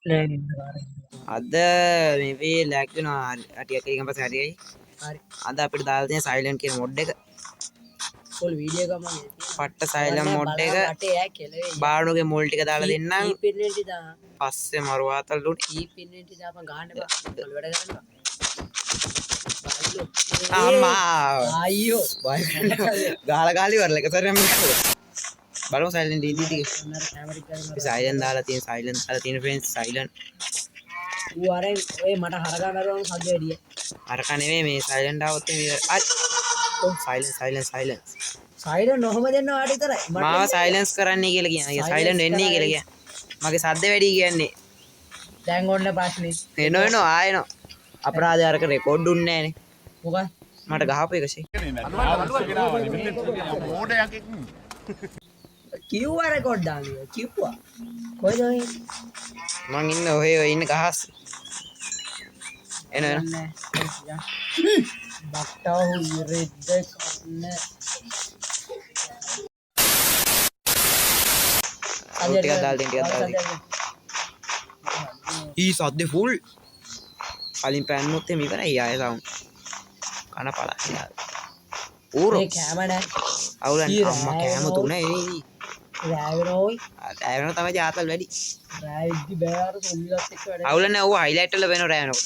අද මේ ලැග් වෙනවා ටිකක් එකකින් පස්සේ හරියයි. හරි. අද අපිට දාලා තියෙන සයිලන්ට් කියන මොඩ් එක. ෆුල් වීඩියෝ එකක් මම පට්ට සයිලන්ට් මොඩ් එක. බානුගේ මොල් ටික දාලා දෙන්නම්. ඊපින්නෙන්ටි දා. පස්සේ මරුවාතල් දුන්නේ. ඊපින්නෙන්ටි දාපන් ගහන්න එපා. මොල් වැඩ කරන්න. අම්මා අයියෝ ගාලා ගාලි වරල එක සැරයක් බලමු සයිලන්ට් ඊටි ටික. සයිලන්ට් දාලා තියෙන ෆ්‍රෙන්ඩ්ස් සයිලන්ට්. ඌ අර ඔය මට හරගා මරුවම සද්ද වැඩි. හරක නෙමෙයි මේ සයිලන්ට් આવොත් මේ සයිලන්ට් නොහොම දෙන්න ඔයාට විතරයි. මාව සයිලන්ස් කරන්නයි කියලා කියන්නේ. සයිලන්ට් වෙන්නයි කියලා කියන්නේ. මගේ සද්ද වැඩි කියන්නේ. දැන් ඔන්න ප්‍රශ්නේ. එනෝ ආයෙනෝ. අපරාධය අරක රෙකෝඩ් දුන්නේ නැහනේ. මොකක්? මට ගහපු එක ෂේ. කිව්වා රෙකෝඩ් දාන්නේ. කිව්වා. කොහෙද ඔය? මං ඉන්නේ ඔය ඉන්න ගහස්. එන බක්ටා හුරෙද්ද කන්න. ටිකක් දාලා ඊ සද්දේ ෆුල්. කලින් පෑන්නොත් එමෙ ඉවරයි ආයෙ සවුන්ඩ්. කන පළක්. ඌරෝ කැම නැහැ. අවුලන්නේ අම්මා කැම තුනේ එයි. රෑවෙනෝයි. රෑවෙනෝ තමයි ජාතල් වැඩි. රෑවිද්දි බෑ අර සොම්බිලත් එක්ක වැඩ. අවුලන්නේ ඌ හයිලයිට් වල වෙනව රෑවෙනකොට.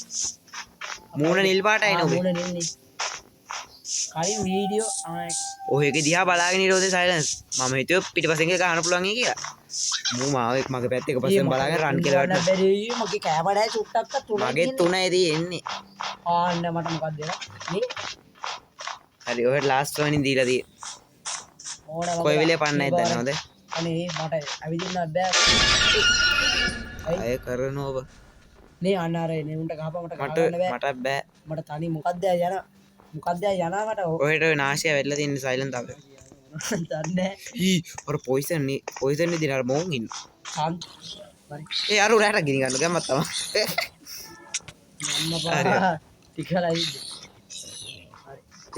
මූණ නිල් පාටයි නෝ. මූණ නිල්නේ. කලින් වීඩියෝ ඔය එක දිහා බලාගෙන ඉරෝදේ සයිලන්ස්. මම හිතුවේ පිටිපස්සෙන් එක ගහන්න පුළුවන් යි කියලා. මූ මාව මගේ පැත්ත එක පස්සෙන් බලාගෙන රන් කියලා වට්ට. මගේ කැම නැහැ චුට්ටක්වත් තුනයි. මගේ තුනයි තියෙන්නේ. ආන්න මට මොකක්ද දෙන? නේ? හරි ඔය ලාස්ට් වනින් දීලා තියෙන්නේ. කොයි වෙලේ පන්නයිද දන්නවද? අනේ මට ඇවිදින්න බෑ. අය කරනව. නේ අන්න අර නේ උන්ට ගහපම මට ගහන්න බෑ. මට බෑ. මට තනි මොකක්ද යන මොකක්ද යනවා මට. ඔහෙට ඔය නාසිය වැල්ලා තියෙන සයිලන්ට් තාපේ. දන්නේ ඊ අර පොයිසන් ඉදින් අර මොන් ඉන්න. ඒ අර උරට ගිනි ගන්න ගමත් තමයි. අම්මා ටිකලා ඉන්නේ.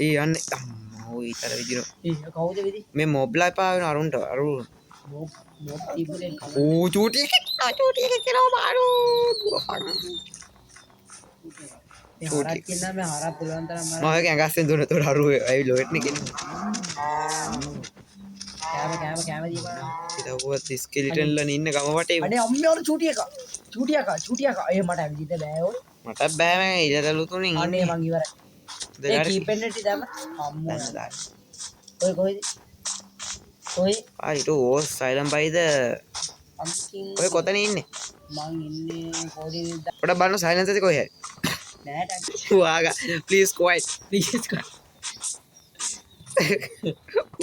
ඒ යන්නේ අම්මා ඔය ඊතර විදින. ඒ කවුද විදි? මේ මොබ්ලා පාවෙන අරුන්ට අරු මොබ් තිබුණේ ඌ චූටි එක කියලා මාරු. ඒ හරක් කියනවා මම හරක් පුළුවන් තරම් මම ඔය ඇඟස්සෙන් දුන්න උතර අරු ඇවිල්ලා වෙට්නේ කියන්නේ. කෑම දීපන්. ඊටවුවත් ස්කෙලිටන් ලන ඉන්න ගම වටේ. අනේ අම්මේ අර චූටි එක. ඒ මට ඇවිදින්න බෑ ඕනේ. මට බෑ මම ඉලතලු තුනින් ඉන්නේ. අනේ මං ඉවරයි. ඒ කීපෙන්ටි දැම්ම අම්මෝ. ඔය කොහෙද? ඔය ආයිට ඕස් සයිලන්ට් බයිද ඔය කොතන ඉන්නේ? මං ඉන්නේ කොහෙද? පොඩ බලන්න සයිලන්ස් එකේ කොහෙද? නෑ ටක්. වාගා ප්ලීස් ක්වයිට්.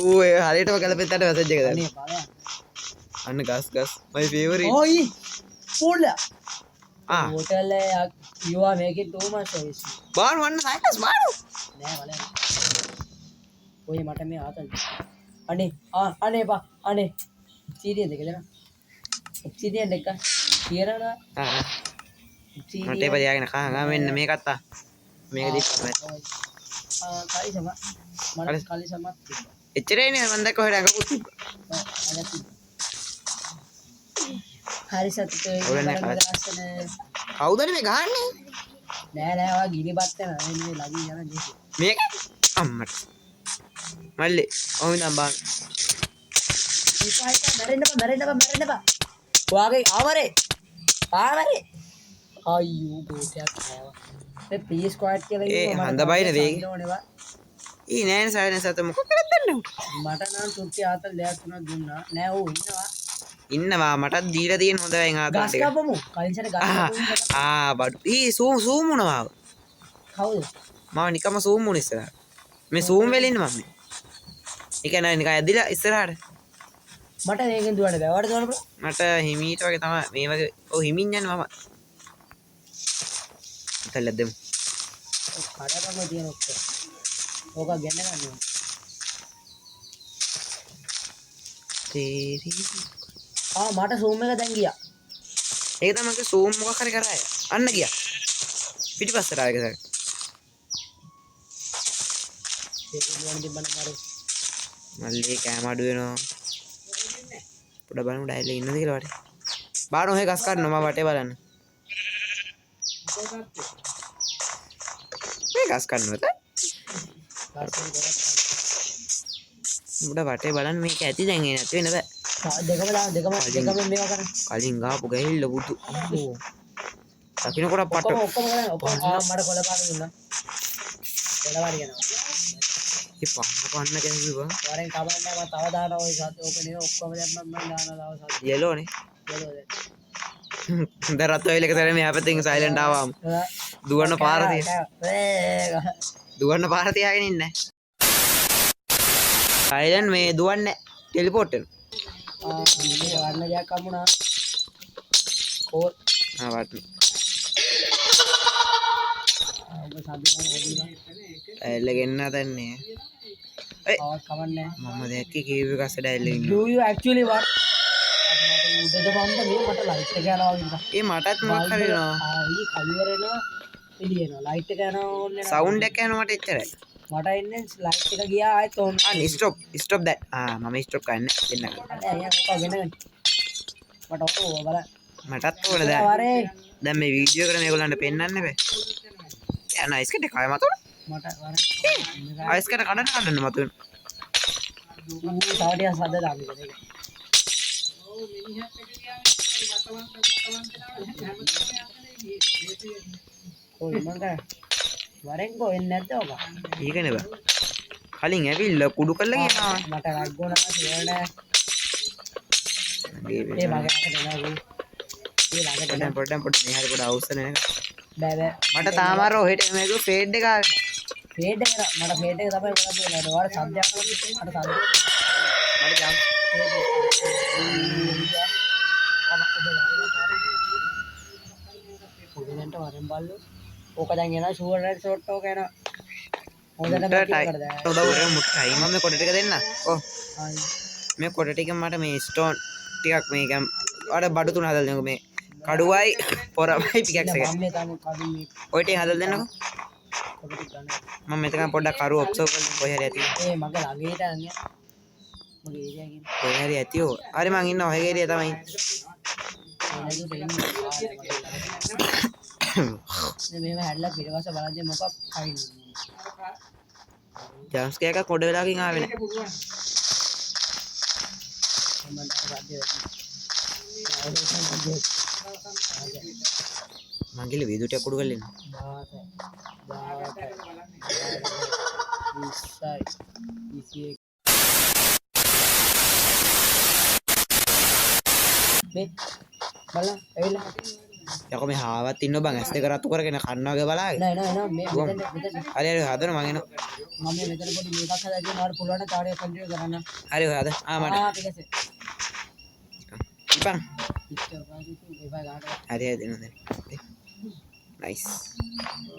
ඌ ඒ හරියටම ගලපෙත්තට මැසේජ් එක දාන්න. අන්න ගස් my favorite. ඔයි පොඩ. hotel you are making too much noise. බාන වන්න සයිලන්ස් බාන. නෑ වල. ඔය මට මේ ආතල්. අනේ බා අනේ සීරියස් එක දෙන්න. ඔබ්සිඩියන් එක කියනවා. මට ඒ පදියාගෙන කහා මෙන්න මේකත් මේක දිස්සම. කයි සම මට කලි සමත්. එච්චරයිනේ මම දැක්ක හොයලා අඟපුත් තිබ්බා. හරි සතුටුයි. කවුද මේ ගහන්නේ? නෑ ඔයා ගිනිපත් යන මේ ලගි යන දෙක. මේක අම්මට. මල්ලේ ඔවිනම් බං. ඉපයිට මැරෙන්න බා. ඔයාගේ ආවරේ. අයියෝ බෝටයක් ආවා. මේ ප්ලීස් ස්ක්වෑඩ් කියලා ඉන්නවා. ඒ හඳ බයින වේග. ඊ නෑනේ සයිලන්ස් අත මොකක්ද දෙන්නේ? මට නම් තුට්ටි ආතල් දෙයක් තුනක් දුන්නා. නෑ ඕ ඉන්නවා මටත් දීලා තියෙන හොඳ වෙන් ආතල් ටික. ගස් කපමු. කලින් සැරේ ගස් කපමු. බඩු. ඊ සූම් වුණා. කවුද? මාව නිකම්ම සූම් වුණ ඉස්සරහට. මේ සූම් වෙල ඉන්න මම. ඒ කියන්නේ නිකන් ඇදිලා ඉස්සරහට. මට මේකෙන් දුවන්න බෑ. ඔයාලට දුවන්න පුළුවන්. මට හිමීට වගේ තමයි මේ වගේ ඔව් හිමින් යන්නේ මම. තල්ල දෙමු. කඩකම තියෙන ඔක්කොම. ඕක ගෙන්න ගන්න ඕනේ. මට සූම් එක දැන් ගියා. ඒක තමයි මගේ සූම් මොකක් හරි කරාය. අන්න ගියා. පිටිපස්සට ආව එක සැරේ. ඒක දුවන්න දෙන්න මාරු. මල්ලේ කෑම අඩු වෙනවා. පොඩ බලමු ඩයල් එක ඉන්නද කියලා වටේ. බාන ඔය ගස් කඩනවා මම වටේ බලන්න. මේ ගස් කන්නවද? උඩ වටේ බලන්න මේක ඇති දැන් ඒ නැති වෙන බෑ. දෙකම මේවා කරන්න. කලින් ගාපු ගහිල්ල බුදු. අම්මෝ. දකින්නකොට පට ඔක්කොම මට කොළ පාට දුන්නා. කොළ පාට කියනවා. ඒ පන්න කැහුවා. වරෙන් කවන්න මම තව දානවා ඔය සත් ඕක නේ ඔක්කොම දැම්මම මම දානවා තව සත්. යෙලෝනේ. යෙලෝ දැන්. දැන් රත් ඔයිල් එක තරේ මෙහා පැත්තෙන් සයිලන්ට් ආවම. දුවන්න පාර තියෙන. දුවන්න පාර තියාගෙන ඉන්නේ. සයිලන්ට් මේ දුවන්නේ ටෙලිපෝට් වෙනවා. මේ වර්ණ දෙයක් හම්බුණා. කෝල්. වටන. ඔබ සාධිකා ඇල්ල ගෙන්න හදන්නේ. කවන්නේ මම දැක්කේ කීව එක අස්සට ඇල්ල ඉන්න. do you actually what උඩට බම්ද මේ මට ලයිට් එක යනවා වගේ. ඒ මටත් මොකක් හරි එනවා. ඊ කලිවර එනවා එළියනවා ලයිට් එක යනවා ඕනේ. සවුන්ඩ් එක යනවා මට එච්චරයි. මට එන්නේ ලයිට් එක ගියා ආයෙත් ඕන. ස්ටොප් දැන්. මම ස්ටොප් කරන්න දෙන්න. අයියා ඔක වෙනගන්න. මට ඕන බලන්න. මටත් ඕන දැන්. දැන් මේ වීඩියෝ කරන මේගොල්ලන්ට පෙන්වන්න බෑ. යන අයිස් කඩේ කය මතොන. මට අයිස් කඩ කඩන්න මතොන. තව ටිකක් සද්ද දාන්න ඕනේ. කොයි මං කරා වරෙන් කොහෙන් නැද්ද ඔබ? ඒකනේ බා. කලින් ඇවිල්ලා කුඩු කරලා ගියා. මට රග්ගෝනා කියලා ඒ මගේ අකට එනවා. ඒ ළඟට පොඩ්ඩක් මේ හරි පොඩ අවශ්‍ය නැහැ. බෑ මට තාම අර ඔහෙට මේක ෆේඩ් එක ආවේ නැහැ. ෆේඩ් එක මට ෆේඩ් එක තමයි ගොඩක් වෙන්නේ. ඔයාලා සද්දයක් මට සද්ද. මට ජම් පොඩ්ඩක් වරෙන් බල්ලෝ. ඕක දැන් එනවා ෂුවර් රයිඩ් ෂොට් ඕක එනවා. හොඳට උදව් කරේ මුට්ටයි මම මේ කොට ටික දෙන්න. ඔව්. මේ කොට ටික මට මේ ස්ටෝන් ටිකක් මේක අර බඩු තුන හදලා දෙන්නකෝ මේ කඩුවයි පොරවයි පිකැක්ස් එක. ඔය ටික හදලා දෙන්නකෝ. මම මෙතන පොඩ්ඩක් කරු ඔබ්සර්ව් කරන්න කොහේ හරි ඇති. ඒ මගේ ළඟේට අනිය. මගේ ඒරියා කියන. කොහේ හරි ඇති ඕ. හරි මං ඉන්න ඔය ඒරියා තමයි. මේව හැදලා පිටවස බලද්දි මොකක් කයින්. ජම්ස් කෑක කොඩ වෙලාකින් ආවේ නැහැ. මං ගිහලා වීදුරු ටික කුඩු කරලා මේ බලන්න එවිලා යකෝ මේ හාවත් ඉන්න බං ඇස් දෙක රතු කරගෙන කන්න වගේ බලාගෙන නෑ මේ මෙතන හරි හරි හදන මං එනවා මම මෙතන පොඩි මේකක් හදලා දෙනවා පුළුවන් තාඩිය කන්ටිනියු කරන්න හරි හරි හද මට ටික ඇසේ ඉපන් පිට්ටෝ පාසු ඒවා ගාට හරි හරි දෙනවා දැන් නයිස්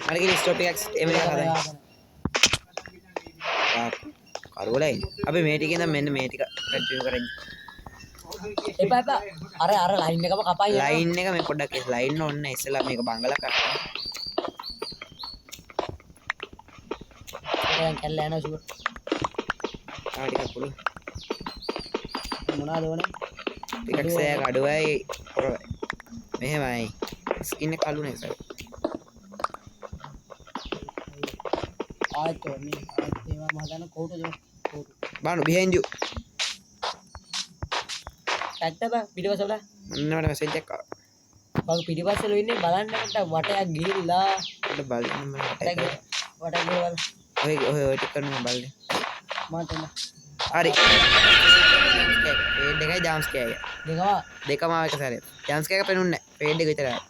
මට ගිහින් ස්ටොප් එකක් එමෙ හදන්න කරවලයි අපි මේ ටිකෙන් දැන් මෙන්න මේ ටික කන්ටිනියු කරන්නේ එපා අර ලයින් එකම කපයි ලයින් එක මේ පොඩ්ඩක් ලයින් ඕනේ ඉස්සලා මේක බංගලා කරන්න දැන් කැල්ල යනවා ෂුවර් ආ ටිකක් පුළු මොනවද ඕනේ ටිකක් සෑය අඩුවයි පොරවයි මෙහෙමයි ස්කින් එක කළු නේ සර් ආයෙත් ඕනේ ඒවා මම හදන කෝටු බානු behind you ඇත්ත බා පිටිපස්ස වල මන්න මට මැසේජ් එකක් ආවා බං පිටිපස්ස වල ඉන්නේ බලන්න මට වටයක් ගිහිල්ලා මට බලන්න මම වටයක් ගිහවල ඔය ටික කරන්න බලන්න මට එන්න හරි ෆේඩ් එකයි ජම්ස් කෑය දෙකම ආව එක සැරේ ජම්ස් කෑක පෙනුන්නේ නැහැ ෆේඩ් එක විතරයි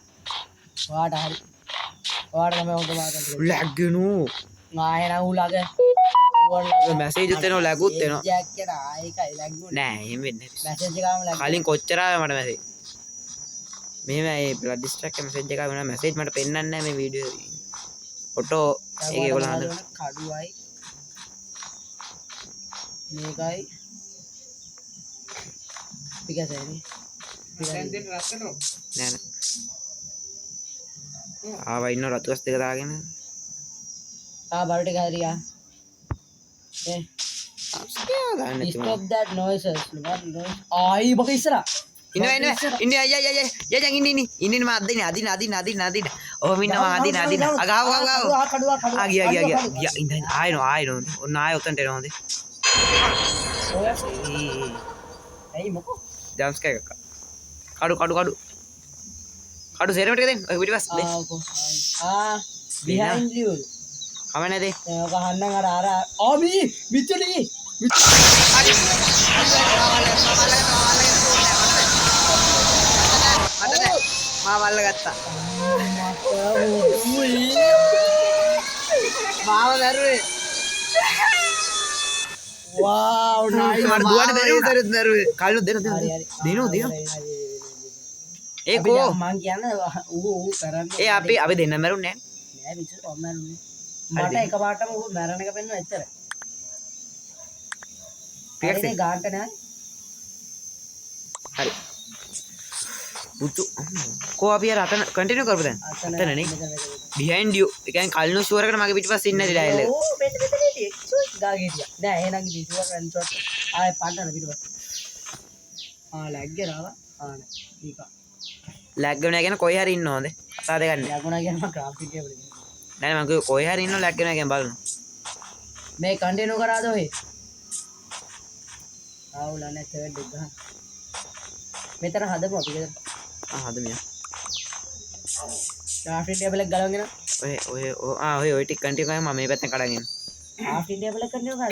වාට හරි වාට තමයි හොඳ මාතන් ලැග් ගනු ආයෙ උලග මැසේජ් උත් එනවා ලැග් උත් එනවා ජැක් කියන ආයෙකයි ලැග්ුනේ නෑ එහෙම වෙන්නේ නැහැ මැසේජ් එකම ලැග් කලින් කොච්චර ආවේ මට මැසේජ් මෙහෙම ඒ බ්ලඩ් ඩිස්ට්‍රැක්ට් එක මැසේජ් එකක් වෙනවා මැසේජ් මට පෙන්නන්නේ නැහැ මේ වීඩියෝ එකේ ෆොටෝ ඒක ඒගොල්ලෝ හදන කඩුවයි මේකයි පිකසයිනේ දැන් දෙන්න රත් කරනවා නෑ නෑ ආවා ඉන්න රතුස් දෙක දාගෙන බර ටික හරියා දාන්න stop that noises what noise ආයි මගේ ඉස්සරහ ඉන්න යයන් ඉන්න මම අදින්න ඔහොම ඉන්නවා අදින්න අගාව ගියා ඉන්න ආයනෝ ඔන්න ආය උතන්ට එනවා හොඳේ ඇයි මොකෝ ජම්ස් එකක් කඩු සෙරමට දෙන්න ඔය පිටිපස් behind you කම නැදේ ගහන්න අර ආමි විචලී මාවල්ල ගත්තා මාව දරුවේ wow nice මට දුවන්න බැරි දරුවේ කල්ලු දෙනු ඒ කෝ මං කියන්නේ ඌ කරන්නේ ඒ අපි දෙන්න මරුන්නේ නෑ විචල් කොම්මන්නේ මට එකපාරටම ඌ මැරණ එක පෙන්නුවා එච්චර පිටේ ගාන්ට නෑ හරි පුතු කෝ අපි අර අතන කන්ටිනියු කරපු දැන් අතනනේ behind you ඒ කියන්නේ කල්නෝ ෂුවර් එකට මගේ පිටිපස්සේ ඉන්නේ ඩයල් එක ඕ මෙතන ඉතින් ගාගේ ගියා නෑ එහෙනම් ඉතින් ෂුවර් රන් ෂොට් ආයේ පන්නන පිටිපස්සේ ලැග් ගියාවා නෑ ඊක ලැග් වෙනවා කියන්නේ කොයි හරි ඉන්න හොඳේ කතා දෙක ගන්න ලැගුණා කියන මම ග්‍රාෆික් ටේබල් එක නෑ මම කිව්වේ කොයි හරි ඉන්න ලැග් වෙනවා කියන්නේ බලන්න මේ කන්ටිනියු කරාද ඔය ආවුල නැ තර්ඩ් එක ගන්න මෙතන හදමු අපි ගෙදර හදමියා ග්‍රාෆික් ටේබල් එක ගලවගෙන ඔය ටික කන්ටිනියු කරා මම මේ පැත්තෙන් කඩන් එන්න ග්‍රාෆික් ටේබල් එක කන්ටිනියු කරා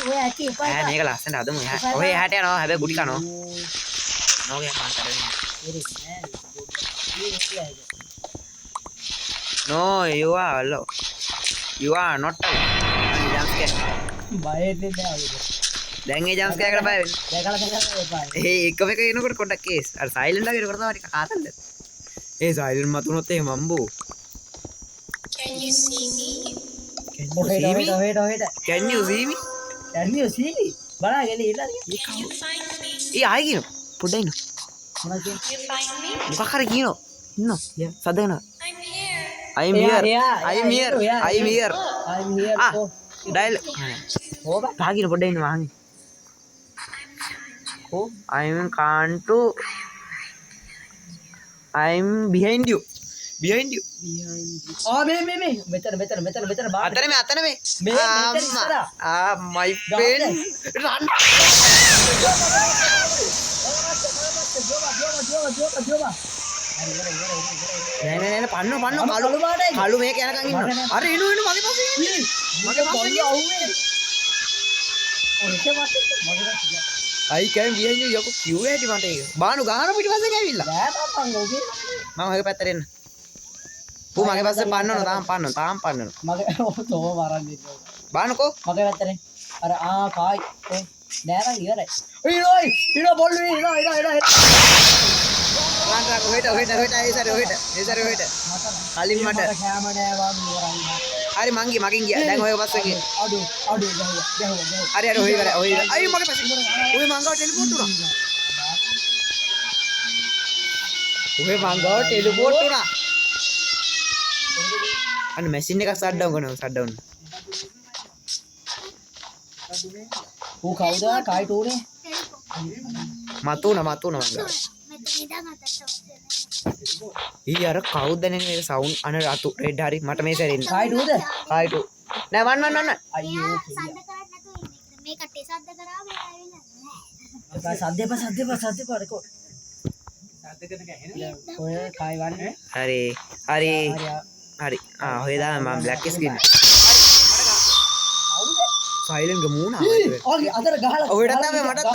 ඔය ඇති එපා ඈ මේක ලස්සනට හදමු ඔය එහාට යනවා හැබැයි ගුටි කනවා නෝගේ මන් කරේ no you are not jump scare බයෙන්නේ නෑ දැන් ඒ ජම්ප් ස්කෑර් එකට බය වෙන්නේ දැකලා එපා එකම එක එනකොට පොඩ්ඩක් කේස් අර සයිලන්ට් වගේ කරනවා ටික කාතන්ද ඒ සයිලන්ට් මතුනොත් එහෙම අම්බෝ can you see me can you see me බලගෙන ඉල්ලලා ඒ ආයි කියන පොඩ්ඩක් ඉන්න මොනවද මොකක් හරි කියනවා ඉන්න සදගෙන I'm here ඩයල් ඕබ තාගින පොඩ්ඩක් ඉන්න වහන් I'm behind you මේ මෙතන බා අතන මේ මේ ඉස්සරහා. my friend run නෑ පන්නෝ කළු මේක යනකම් ඉන්න අර එනු මගේ පස්සේ I can behind you යකෝ කිව්වේ ඇටි මට ඒක බානු ගහන පිටිපස්සේ ගෑවිලා නෑ තාපන් ඔබේ මම ඔය පැත්තට එන්න ඌ මගේ පස්සේ පන්නනවා තාම පන්නනවා මගේ තෝ වරන් දෙන්න බානුකෝ මගේ පැත්තනේ අර කායි නෑ නම් ඉවරයි ඉන බොල්ලු ඉන හොයිට ඒ සරේ කලින් මට කැම නෑ වන් ඉවරයි හරි මගෙන් ගියා දැන් ඔය පස්සේ ගියා අඩු හරි ඔය ඉවරයි අයියෝ මගේ පස්සේ ඔය මංගව ටෙලිපෝට් වුණා අන්න මැෂින් එක ෂට් ඩවුන් ඌ කවුද කායි ටෝනේ මතුන මංගව ඊ අර කවුද නේ මේ සවුන්ඩ් අන රතු රෙඩ් හරි මට මේ සැරෙන්න කායි ටෝද කායි ටෝ නෑ වන්න අයියෝ මේ කටේ සද්ද කරා මේ ඇවිල්ලා නැහැ සද්ද රෙකෝඩ් සද්ද කරන ගහන ඔය කායි වන්නේ හරි ඔය දාන්න මම බ්ලැක් ස්ක්‍රීන් සයිලන්ට් ගමු නා ඕකේ අතර ගහලා ඔයටත් ආවේ මටත්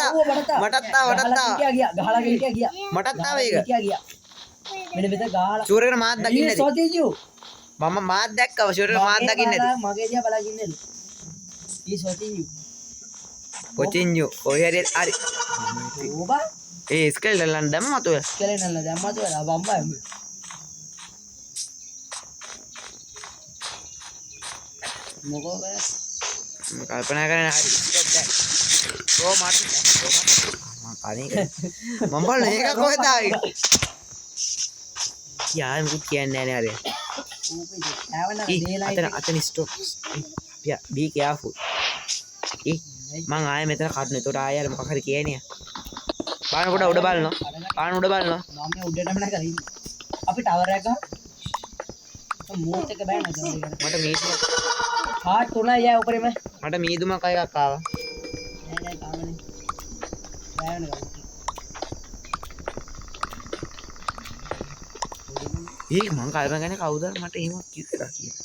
ගියා මටත් ආවේ ඒක ගියා මෙන්න මෙතන ගහලා ෂුවර් එකට මාත් දකින්න ඊ සෝතිජු මම මාත් දැක්කව ෂුවර් එකට මාත් දකින්න ඇති මගේ දිහා බලන් ඉන්නලු ඊ සෝතිජු කොචින්ජු ඔය හරි ඕබා ඒ ස්කෙල්ටන් දැම්මතු ස්කෙලෙටන් දැම්මතු වෙලා බම්බා එමු මොකෝ කල්පනා කරන හරි ඕ මට මම පණේක මම බලන එක කොහෙද ආවේ යා මුකුත් කියන්නේ නැහැ නේ හරි අතන ස්ටොප් be careful මං ආයෙ මෙතන කඩන. ඒතකොට ආයෙ මොකක් හරි කියන්නේ පාන පොඩ උඩ බලනවා. පාන උඩ බලනවා. මම මේ උඩටම නැගලා ඉන්නේ. අපි ටවර් එක ගහමු. මූට් එක බෑ නේද? මට මීදුම හාට් තුනයි යා උඩරෙම. මට මීදුමක් එකක් ආවා. නෑ තාමනේ. බෑ නේද? ඒක මං කල්පනා කරන්නේ කවුද මට එහෙම කිව්වා කියලා.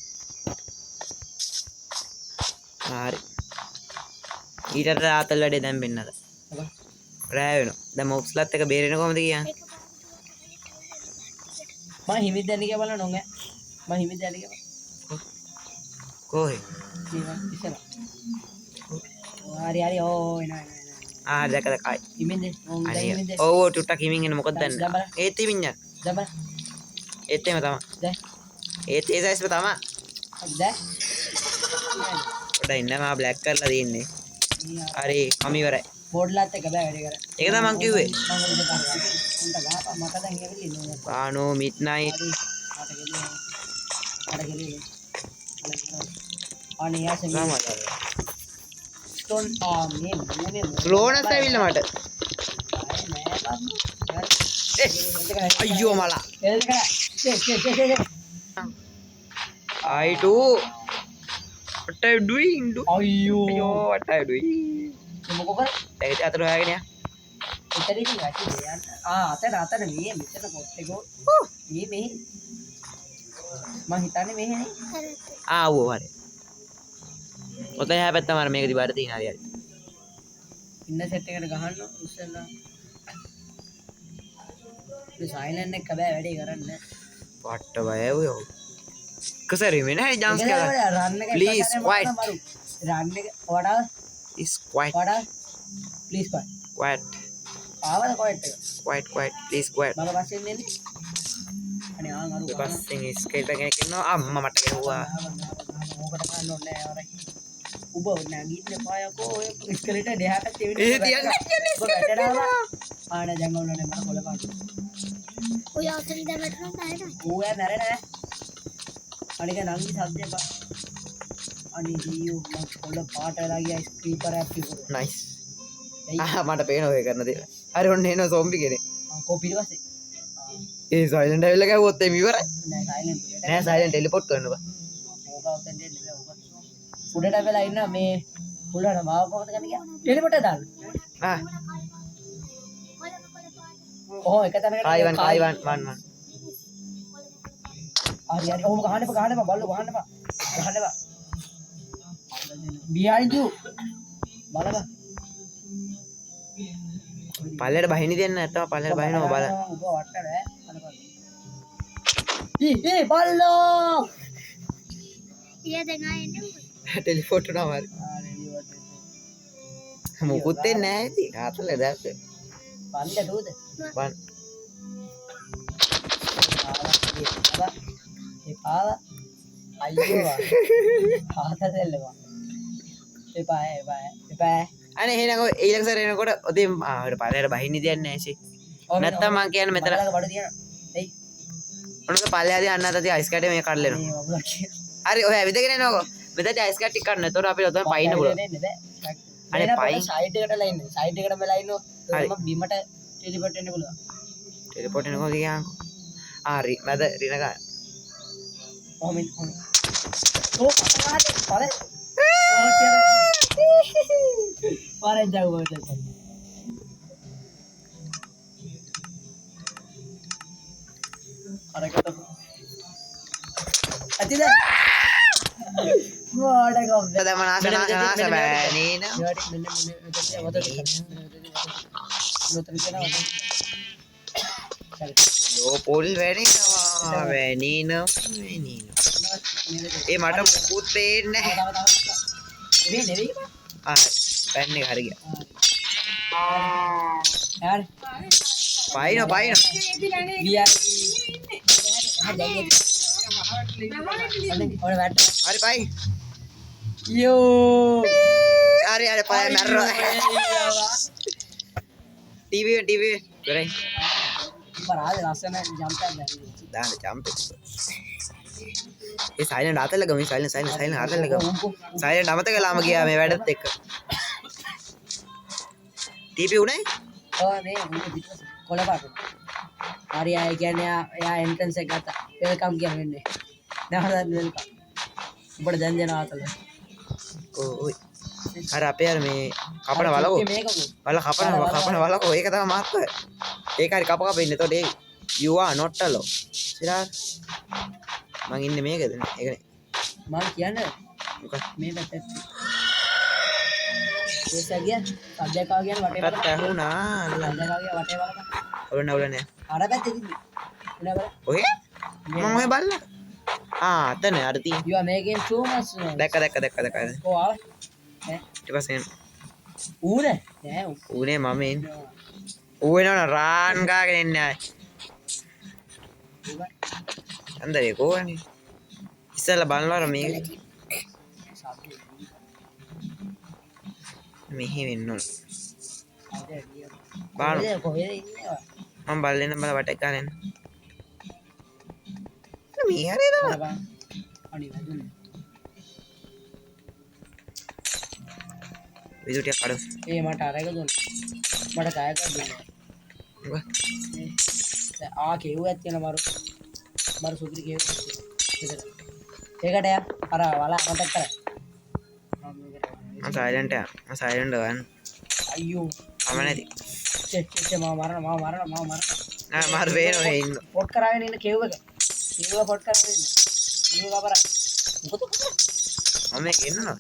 හරි. ඊට රාතල් වැඩේ දැන් වෙන්නද? රෑ වෙනවා. දැන් මොක්ස්ලත් එක බේරෙන්න කොහමද කියන්නේ? මම හිමිත් දැන්න කියලා බලන්න ඕනේ. මම හිමිත් දැන්න කියලා. කොහේ? ඉස්සර. හරි ඕ එනවා. දැක කයි. හිමින්ද? ඔව් ටුට්ටක් හිමින් එන්න මොකද දැන්? ඒත් හිමින් යන්න. දැන් ඒත් එහෙම තමයි. දැන් ඒත් ඒ සයිස්ම තමයි. දැන් පොඩ ඉන්න මම බ්ලැක් කරලා තියෙන්නේ. හරි මම ඉවරයි. බෝඩ්ලාත් එක බෑ වැඩ කරා. ඒක තමයි මං කිව්වේ. මම උඩ කරා. උන්ට ගහපා මට දැන් ඇවිල්ලා ඉන්නේ. පානෝ මිඩ්නයිට්. අනේ යාස මේ ස්ටෝන් මේ ස්ලෝනස් ඇවිල්ලා මට. අයියෝ මලා. I do. What are you doing? අයියෝ What are you doing? මොකෝ කර ඒක අතට හොයාගෙන යන්න. එතනින් යටි යන්න අතට මේ මෙතන පොත් එක මේ මම හිතන්නේ මෙහෙනේ ආවෝ හරි. ඔතන එහා පැත්තම අර මේක දිවාට තියෙන හරි හරි. ඉන්න සෙට් එකට ගහන්න ඉස්සෙල්ලා මේ සයිලන්ට් එක බෑ වැඩේ කරන්න පට්ට බය ඔය. කසරි මේ නැහැ ජම්ස් කරලා. රන් එක Please quiet. රන් එක වඩා Is quiet. වඩා ප්ලීස් quiet Quiet. ආවද quiet එක Quiet. Please quiet. මම පස්සේ එන්නේ අනේ ආන් අරු පස්සෙන් ස්කේල් එකක් ඉන්නවා අම්මා මට ගැහුවා. මොකට ගන්න ඕනේ අර උඹ නැගින්න පායකෝ ඔය ස්කෙලෙට දෙහා පැත්තේ ඒ තියන්නේ. ඔබ වැටෙනවා ආන දැන් ඕනනේ මම කොල පාට ඔය අතරින් දැන් වැටෙනවා නෑ. ඌයා මැරෙන්නේ අනික නංගි සද්දේ බා අනේ දීයෝ මම කොල පාට වෙලා ගියා ස්ක්‍රීපර් ඇප් තිබුණා Nice. මට පේනවා ඔය කරන දේ. හරි ඔන්න එනවා සොම්බි කෙනෙක්. කෝ පිටිපස්සේ ඒ සයිලන්ට් ඇවිල්ලා ගැහුවොත් එimhe ඉවරයි. නෑ සයිලන්ට් නෑ සයිලන්ට් ටෙලිපෝට් කරන්න බා. ඕක උතෙන් දෙන්නේ නෑ ඕක උඩට වෙලා ඉන්න මේ උඩට මාව කොහොමද ගන්නේ කියලා ටෙලිපෝට් එක දාන්න ආ ඔහොම එක තැනකට කායිවන් හරි හරි ඔහොම ගහන්න එපා බල්ලෝ ගහන්න එපා behind you බලන්න පල්ලෙට බහින්න දෙන්න නැත්තම් පල්ලෙට බහිනවා බල. උඹ වට්ටද ඒ බල්ලෝ ඊය දැන් ආයෙන්නේ මොකද? ටෙලිපෝට් වුණාම හරි. මොකුත් දෙන්නේ නැහැ ඉතින්. ආතල දැක්ක. පල්ල දුවද බන්. එපාව අයියෝ ආතල් දෙල්ලවා එපා අනේ එහෙනම් ඔය ඊළඟ සැරේ එනකොට ඔතෙන් ආවට පල්ලෙට බහින්න දෙන්නේ නැහැ ෂේ. නැත්තම් මං කියන්නේ මෙතන බඩ තියන එයි ඔනක පල්ලෙහාදී අන්න අතදී අයිස් කැටේ මේ කඩලෙනවා. මේ වගේ හරි ඔය ඇවිදගෙන එනකො. මෙතනදී අයිස් කැට් ටික ගන්න. එතකොට අපිට ඔතන පයින්න පුළුවන්. අනේ පයින් සයිඩ් එකට ලයින් සයිඩ් එකට මෙලා ඉන්නෝ මම බිමට ටෙලිපෝට් වෙන්න පුළුවන් ටෙලිපෝට් එනකො ගියාන්කො. හරි මැද රින ගන්න. ඔහොම ඕ පතගහට පල පාරෙන් ජව් වලට අරකට අතිද මොඩ ගම් දැන් මනාස බෑ නේන. ලෝ පොල් වැනිනවා වැනින. ඒ මට මුකුත් පේන්නේ නැහැ. ආ පැන් එක හරි ගියා. පයින් හරි පයින්. යෝ හරි පය මැරෙනවා. ටීවී කරේ. පරාද ලස්සන ජම්ප් එකක් දාන්න ජම්ප් එක. ඒ සයිලන්ට් අතල්ල ගමු සයිලන්ට් අතල්ල ගමු. සයිලන්ට් අමතක කළාම ගියා මේ වැඩත් එක්ක. ටීවී උනේ? ඔය මේ උඩ පිටපස්ස කොළ පාට. හරි ආය කියන්නේ යා එන්ට්‍රන්ස් එක ගත්තා. වෙල්කම් කියන වෙන්නේ. දැන් වෙල්කම්. උඹට දැන් දෙනවා අතල. ඔය අර අපේ අර මේ කපන වලකෝ වල කපන වලකෝ ඒක තමයි මාත්කෝ ඒක හරි කප කප ඉන්නේ එතකොට ඒ you are not alone සිරාර මං ඉන්නේ මේකද ඒකනේ මම කියන්නේ මොකක් මේ පැත්තට ඒ සගිය සද්දකා කියන වටේ මටත් ඇහුණා අල්ලන්න සද්දකා කියන වටේ බලන්න ඔලනේ අර පැත්තේ තිබ්බේ නේද ඔය මම ඔය බලලා අතන අර තියෙන you are making too much දැක්ක කො ආව ඊට පස්සේ ඌනේ නෑ ඌනේ මම එන්නේ ඌ වෙනවන රාන් ගාගෙන එන්නේ ආයි අන්දරේ කොහොනේ ඉස්සෙල්ලා බලනවා මේක මෙහෙ වෙන්න ඕන බලන්න කොහෙද ඉන්නේ මම බලන්න බල වටේ ගන්න මේ හරියද අනි වැදුනේ විදුර ටික කඩමු ඒ මට අරගෙන දුන්න මට කායක දුන්නා මොකක් ආ කෙව්වත් කියන මරු සුපිරි කෙව්වත් ඒකට යා අර වල අමතක කර මම සයිලන්ට් ගන්න අයියෝ මම නැති මම මරන නෑ මාර වේනෝ ඉන්න පොට් කරගෙන ඉන්න කෙව්වක පොට් කරගෙන ඉන්න කෙව්ව කපර මොකද මම මේක ඉන්නවා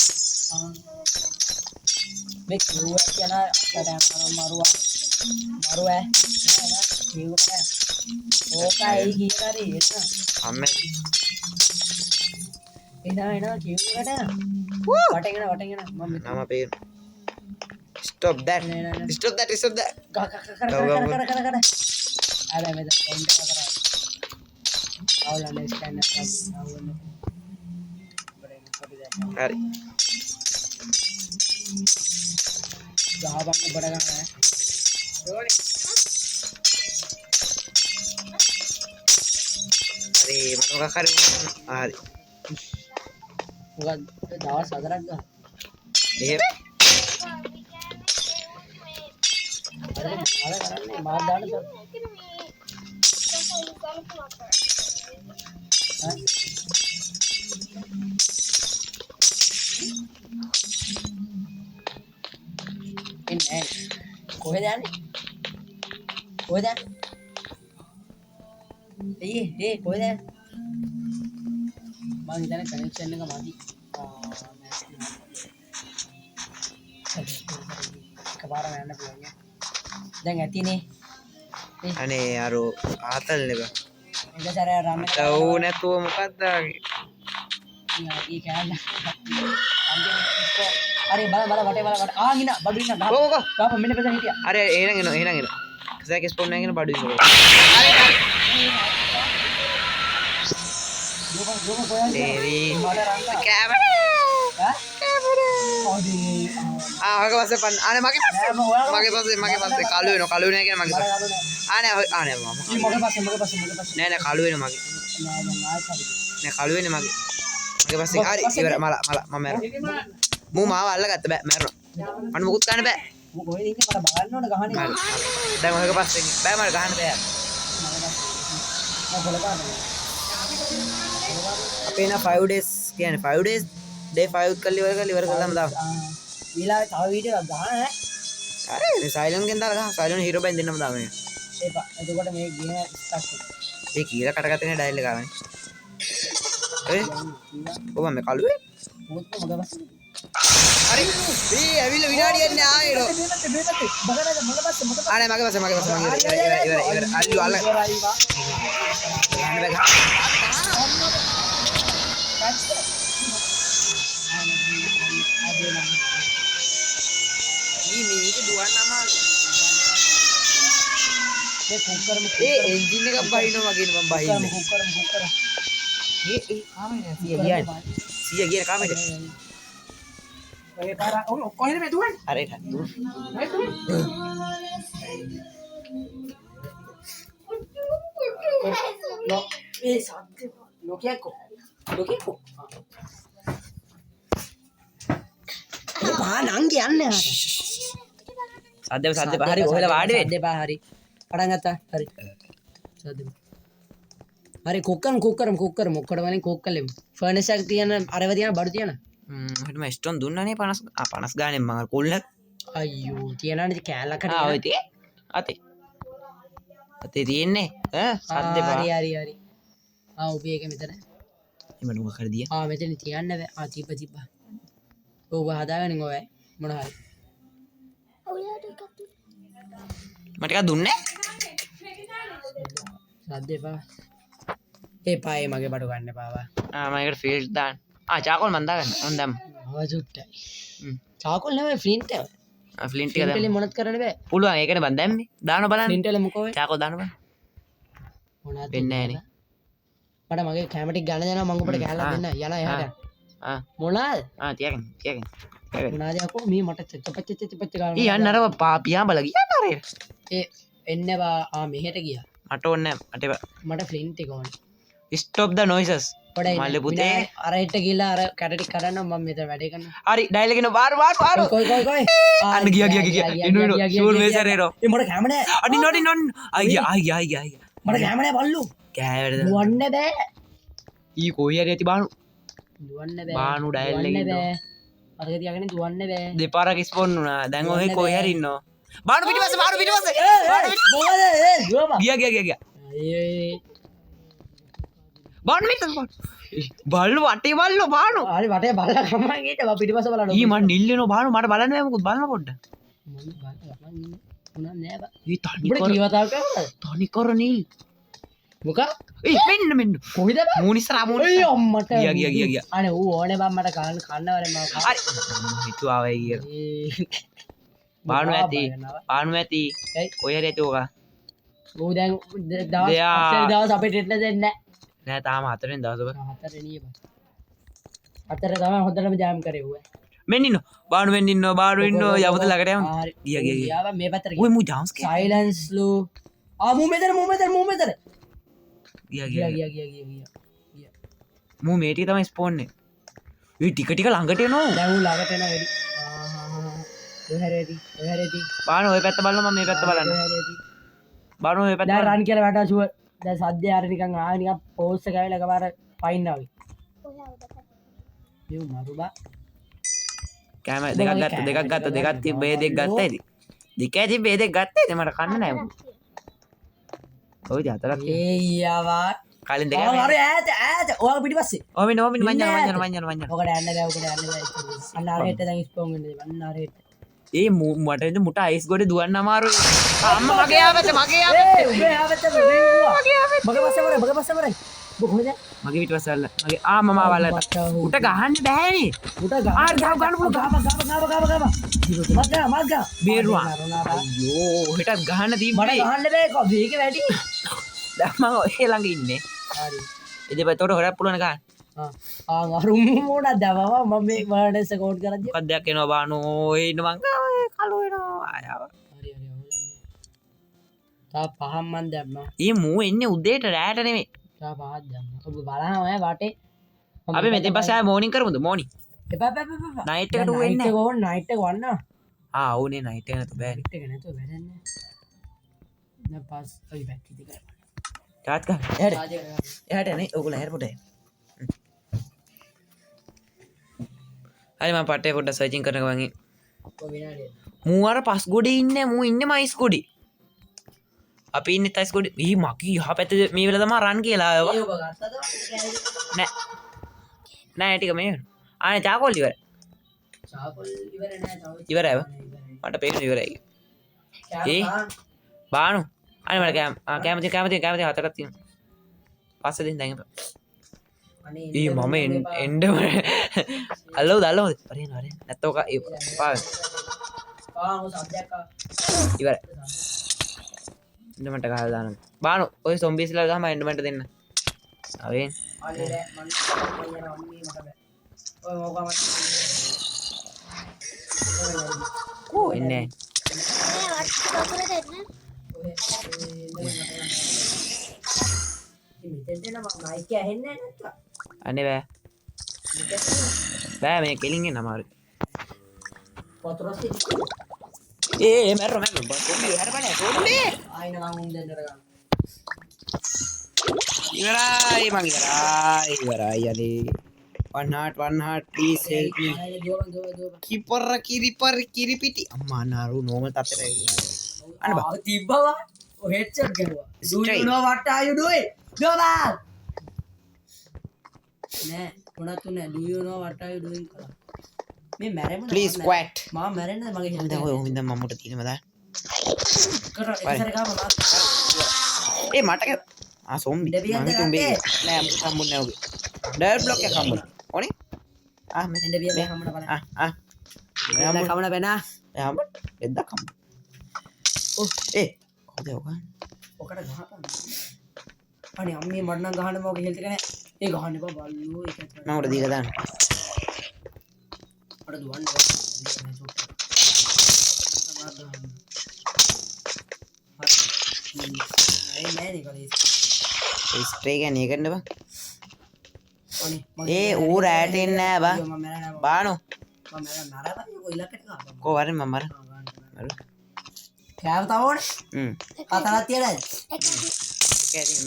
මේ කෙව්ව කියන අපට මරුවා කෙව්ව කන ඕකයි කීතරි එන්න අම්මේ එනවා කෙව්වට වටගෙන මම නම පේන stop that කර අර මෙතන පොයින්ට් එක කරා අවුලන්නේ ස්කෑන් එක අවුලන්නේ හරි ගහබන්න බඩ ගන්න හරි මම මොකක් හරි හරි මොකද දවස් 4ක් ගන්න එහෙම අර කරන්නේ මාත් දාන්න ඉන්නේ කොහෙද යන්නේ කොහෙද ඒ කොහෙද මම හිතන්නේ කනෙක්ෂන් එක මදි එකපාරම යන්න පුළුවන් දැන් ඇතිනේ අනේ අර ආතල් නෙබ එක සැරයක් රාම එක තව නැතුව මොකක්ද ආගේ ඊ කෑල්ල අර බල වටේ ගින බඩු ඉන්න ගාප මෙන්න පෙස හිටියා අර එහෙනම් එනවා කසාක ස්පොන් එකගෙන බඩු ඉන්නවා දුම කොහෙන්ද ඒරි මට රංගා කැමරා ඔදී මගේ පස්සේ පන්න අනේ මගේ පස්සේ කළු වෙනවා කියන මගේ පස්සේ අනේ මම මගේ පස්සේ නෑ කළු වෙනවා මගේ නෑ කළු වෙන්නේ මගේ පස්සේ හරි ඉවර මම මැරුණා මූ මාව අල්ලගත්ත බෑ මැරුණා මට මුකුත් ගන්න බෑ කොහෙද ඉන්නේ මට බලන්න ඕන ගහන්නේ දැන් ඔයක පස්සේ බෑ මට ගහන්න බෑ අපේ නා 5 days කියන්නේ 5 days day 5 කරලා ඉවර කළාම දාමු ඊළඟ තව වීඩියෝ එකක් ගහන්න ඈ අර සයිලන්ට් ගෙන් දාලා ගහ සයිලන්ට් හීරෝ බෙන් දෙන්නම දාමු එපා එතකොට මේ ගේම ස්ටක් ඒ කීලා කටගත්තනේ ඩයල් එක ගානේ ඔබ මේ කළුවේ මොකද මගේ පස්සේ හරි මේ ඇවිල්ලා විනාඩියක් නෑ ආයෙලෝ අනේ මගේ පස්සේ ඉවර අල්ලු අල්ල ගන්න බෑ මේක දුවන්න අමාරුයි මේ කුක්කරම ඒ එන්ජින් එකක් බහිනවා වගේ මම බහින්නේ කුක්කරම ඒ කාමරේ 100 ගියන කාමරේ ඔය පාර කොහෙද මේ දුවන්නේ අර ඒක දුව ඒ සත්‍ය ලෝකයක්ෝ ඒ පා නංග යන්න සද්ද පහ හරි ඔහෙලා වාඩි වෙන්න. සද්ද පහ හරි. පටන් ගත්තා. හරි. සද්ද. හරි කුක්කරම් මොකද වලින් කුක් කළෙමු. ෆර්නස් එක තියන අරව තියන බඩු තියන. හිටම ස්ටෝන් දුන්නානේ 50 ගානේ මම කුල්ලක්. අයියෝ තියනනේ කෑල්ලක් හරි. ඔය තියේ. අතේ තියෙන්නේ සද්ද පහ. හරි. උපේ එක මෙතන. එමඩ මොකක් හරි දියා. මෙතන තියන්න බෑ. තිබ්බ. ඔව් හදාගන්න ඔය මොන හරි. ඔයාට එකක් මට එකක් දුන්නේ. සද්ද එපා. ඒ පායේ මගේ බඩු ගන්න එපා. මම ඒකට ෆීල්ඩ් දාන්න. චාකෝල් මන් දාගන්න. ඔන්න දැම්ම. අවසුට්ටයි. චාකෝල් නෙවෙයි ෆ්ලින්ට් එක. ෆ්ලින්ට් එක ෆ්ලින්ට් දැම්ම. වලින් මොනත් කරන්න බෑ. පුළුවන් ඒකනේ මන් දැම්මේ. දාන්න බලන්න. ෆ්ලින්ට් වල මොකෝ චාකෝල් දාන්න බලන්න. මොනවද වෙන්නේ නැහනේ. මට මගේ කැමටික් ගන්න දෙනවා මං ඔබට කැලලා දෙන්න. යලා එහාට. මොනවාද? තියගෙන. මොනවාද යකෝ මේ මට චපච්ච ගාන. යන්න අර පාපියා බල කියන්න අර. ඒ එන්නවා මෙහෙට ගියා. මට ඕනේ නැහැ. මට ෆ්ලින්ට් එක ඕනේ. stop the noises. පොඩයි. මල්ලේ පුතේ. අර හෙට ගිහලා අර කැට ටික කරන්න මම මෙතන වැඩේ කරනවා. හරි ඩයලොග් එක වාර. කොයි. අන්න ගියා. ඉන්නු ෂූල් මේසරේරෝ. ඒ මට කැම නෑ. අඩින්. ආයි. මට කැම නෑ බල්ලු. කෑවැටද? දුවන්න බෑ. ඊ කොයි හරි ඇති බානු. දුවන්න බෑ. බානු ඩයල් එකේ ඉන්නවා. අරක තියාගෙන දුවන්න බෑ. දෙපාරක් ස්පෝන් වුණා. දැන් ඔය කොයි හරි ඉන්නවා. බානු පිටිපස්සේ. මොකද දුවපා. ගියා. බානු මෙතන. බල්ලු වටේ බල්ලෝ බානු. හරි වටේ බලලා ගමන් ගිහින් මම පිටිපස්ස බලන්න. ඊ මන් නිල්ලෙනෝ බානු මට බලන්න බෑ මොකද බලන්න පොඩ්ඩක්. මොනක් නෑ බා. ඊ තනි උඹට කර කීවතාවක් කරනවද? තනි කර නිල්. මොකක්? මෙන්න. කොහෙද බා? මූනිස්සරා අයිය අම්මට. ගියා. අනේ ඌ ඕනේ බා මට කන්න වරේ මම. හරි. හිතුවා වෙයි කියලා. බානු ඇති. කොයි හරි ඇති ඕක. ඌ දැන් දවස් අපිට එන්න දෙන්නේ නැහැ. නෑ තාම 4 වෙනි දවස් ඔබ. 4 නිය බා. 4 තමයි හොඳටම ජාම් කරේ ඌ. මෙන්න ඉන්නෝ. බානු වෙන්න ඉන්නවා. යමුද ළඟට යමු. ගියා. ගියා මේ පැත්තට ඔය මූ ජම්ස් කේ. සයිලන්ස් ලු. මූ මෙතන. ගියා. මූ මේ ටික තමයි ස්පෝන්නේ. ඒ ටික ළඟට එනවා. දැන් ඌ ළඟට එනවා වැඩි. ඔය හැරේදී. බානු ඔය පැත්ත බලන්න මම මේ පැත්ත බලන්න. බානු ඔය පැත්ත. දැන් රන් කියලා වැටා ෂුවර්. දැන් සද්දේ ආර නිකන් නිකන් පෝස් එක ආවිලා එකපාර පයින් ආවි. යෝ මරුබා. කැම දෙකක් තිබ්බේ දෙක ගත්තා ඉතින්. දෙකේ තිබ්බේ දෙක ගත්තා ඉතින් මට කන්න නෑ. ඔය හතරක්. ඒයවා. කලින් දෙකක්. හරි ඈත. ඔයාලා පිටිපස්සේ. ඕමින මං යනවා. ඔකට යන්න බෑ. අන්න ආරෙට දැන් ස්පෝන් වෙන්නේ. අන්න ආරෙට. ඒ මට මුට අයිස් ගොඩේ දුවන්න අමාරුයි. අම්මා මගේ ආවත. උඹේ ආවත මගේ පස්සේ මරයි. කොහෙද? මගේ පිටපස්ස වල. මගේ මම ආවලට. උට ගහන්න බෑනේ. උට ගහන්න පුළුවන්. ගාව. මග්ගා. බේරුවා. අයියෝ හෙටත් ගහන්න මට තිබ්බේ. ගහන්න බෑ කො මේක වැඩි. දැන් මම ඔය ළඟ ඉන්නේ. හරි. ඉතින් ඒකට හොරක් පුළුවන් ගන්න. අරුම් මොනක්ද දවවා මම මේ වර්ඩස් කෝඩ් කරද්දි. මොකක්ද දෙයක් එනවා බානෝ. ඔය ඉන්න මං කලෝ එනවා. ආයව. හරි තා පහම් මන් දැම්මා. ඊ මූ එන්නේ උදේට රැට නෙමෙයි. තා පහක් දැම්මා. ඔබ බලන්න ඔය වටේ. අපි මෙතෙන් පස්සේ ආය මෝනින් කරමුද මෝනින්? එපා. නයිට් එකට ඌ එන්නේ. නයිට් එක වන්න. ඕනේ නයිට් එක නැතු බෑනේ. නයිට් එක නැතුව වැඩන්නේ. දැන් පස් ඔය බැක්ටි දෙක. ටාට් ගන්න. එහාට යන්නේ. ඕගොල්ලෝ එහාට පොඩ. හරි මම පටේ පොඩ්ඩක් සර්චින් කරනවා මං. මූ අර පස් ගොඩේ ඉන්නේ. මූ ඉන්නේ මයිස් ගොඩේ. අපි ඉන්නේ තයිස් ගොඩේ. ඊ මකී යහ පැත්තේ මේ වෙලාව තමයි රන් කියලා ආවා. ඒ ඔබ ගත්තද? නෑ ටික මේ. ආනේ චාකෝල් ඉවරයි. චාකෝල් ඉවර නෑ තව. ඉවරයි. මට පේන ඉවරයි. ඒ බානු. අනේ මට කැමති හතරක් තියෙනවා. පස්සේ දෙන්න දැන් එපා. ඊ මම එන්න අල්ලවද වරේන නැත්තෝ පාව ඉවරයි එන්ඩමට ගහලා දානවා බානු ඔය සොම්බිස්ලා ගහම එන්ඩමට දෙන්න අවෙන් ඕ එන්නේ අනේ බෑ මේ කෙලින්ගේ නමාරු මැරෝ සෝම්බි හැරපනේ සෝම්බි ආයින මං උන් දෙන්නට ගන්න. ඉවරයි මං ඉවරයි යන්නේ one heart please help me ආයින දුවපන්. කිපර කිරිපිටි අම්මා නාරු normal තත්ත්වයට අන්න බා ආ තිබ්බවා. ඔය හෙඩ්සෙට් ගරුවා. Do Straight. you know what are you doing? දුවපන්. නෑ මොනවත් නෑ. Do you know what are you doing කළා. මේ මැරෙන්න please squat මම මැරෙන්න මගේ හෙල්ද. දැන් ඔය හින්දා මම්මුට තියෙනම දා කර එකසර ගාම මාත්. මට සෝම්බි දෙවියන් මම තුඹේ නෑ හම්බුන්නේ නෑ ඔබේ ඩයර් බ්ලොක් එක හම්බුනේ ඕනේ මේ එන්න බියද හම්බුන බලන්න. හම්බුන කමන වෙනා. හම්බුන එද්දක් හම්බුන කොහොමද ඔක ඔකට ගහපන්. අනේ අම්මේ මට නම් ගහන්න මොකද හෙල්ද කනේ. ඒ ගහන්න එපා බල්ලෝ ඒක ඇත්තට. මම උඩ දීලා දාන්න අර දුවන්න. නෑ නේ ස්ප්‍රේ ගන්න එකන්න බා ඒ ඌ රැට එන්නේ නෑ බා බානෝ කෝ වරෙන් මම මර කෑව තව ඕනේ කතරක් තියලාද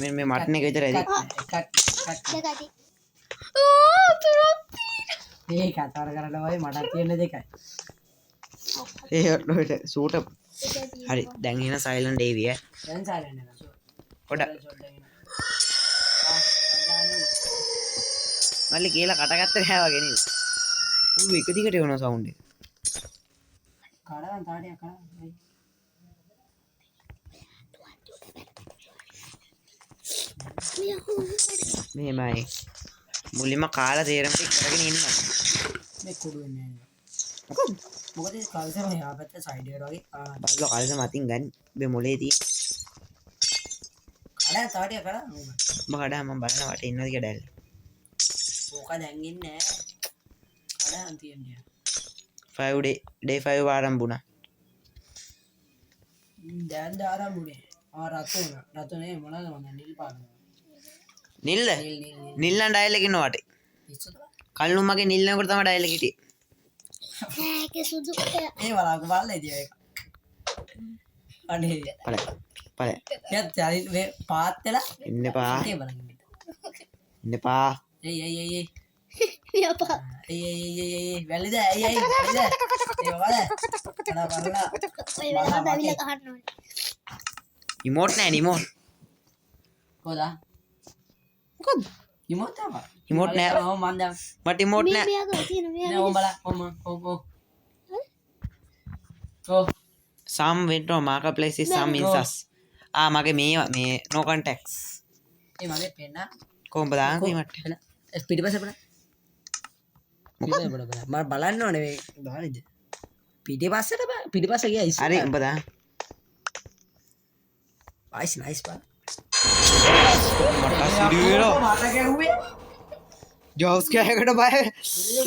මේ මටන් එක විතර ඇති මේ කතර කරන්න වගේ මටත් තියෙන දෙකයි සූට හරි දැන් එන සයිලන්ට් ඒවිය දැන් සයිලන්ට් එක පොඩ මල්ලි කියලා කටගත්ත නෑ වගේ නේද ඌ එක දිගට එවන සවුන්ඩ් එක කඩවන් තාඩිය කඩවන් මෙහෙමයි මුලින්ම කාලා තේරෙම ටික කරගෙන ඉන්න මේ කුඩු වෙන්නේ නෑ මොකද ඒ කල්සම එහා පැත්තේ සයිඩ් එකට වගේ බල්ලෝ කල්ස මතින් ගන්න මේ මොලේ තියෙන කඩ තාඩිය කඩ උඹ කඩා මම බලන වට ඉන්නවද කියලා දැල්ල ඕක දැන් ඉන්නේ නෑ කඩන් තියන්නේ 5 day 5 ආරම්භුණා දැන් ආරම්භුනේ රතුනේ මොනවද මම නිල් පාට නිල්ල නිල්ලන් ඩයල් එක ඉන්නවට කල්ලු මගේ නිල්ලනකොට තමයි ඩයල් එක හිටියේ ඒක සුදු ඒ වලාක බලලා ඉතින් ඒක අනේ පල යත් චරි මේ පාත් වෙලා ඉන්න පා ඒ බලන්න ඉන්න පා ඒ යපා වැලිද ඒ වැලිද ඒ වල කඩා බලලා ඔය වෙලාවට බැවිලා ගහන්න ඕනේ ඉමෝට් නෑ ඉමෝට් කොහොදා මොකද ඉමෝට් තමයි ඉමෝට් නෑ ඔව් මන් දැන් මට ඉමෝට් නෑ මෙයාගේ තියෙන නෑ මෙයා ඕම් බලා ඕම් some went on marketplace is some insas මගේ මේ no contacts ඒ මගේ පෙන්න කොහොමද දාන්නේ මට පිටිපස්ස බලන්න මොකද මම බලන්න ඕනේ මේ දාන්නේද පිටිපස්ස ගියා ඉස්සර හරි උඹ දා නයිස් බා මට සිදුවෙලා මට ගැහුවේ ජෝස් කෑකට බය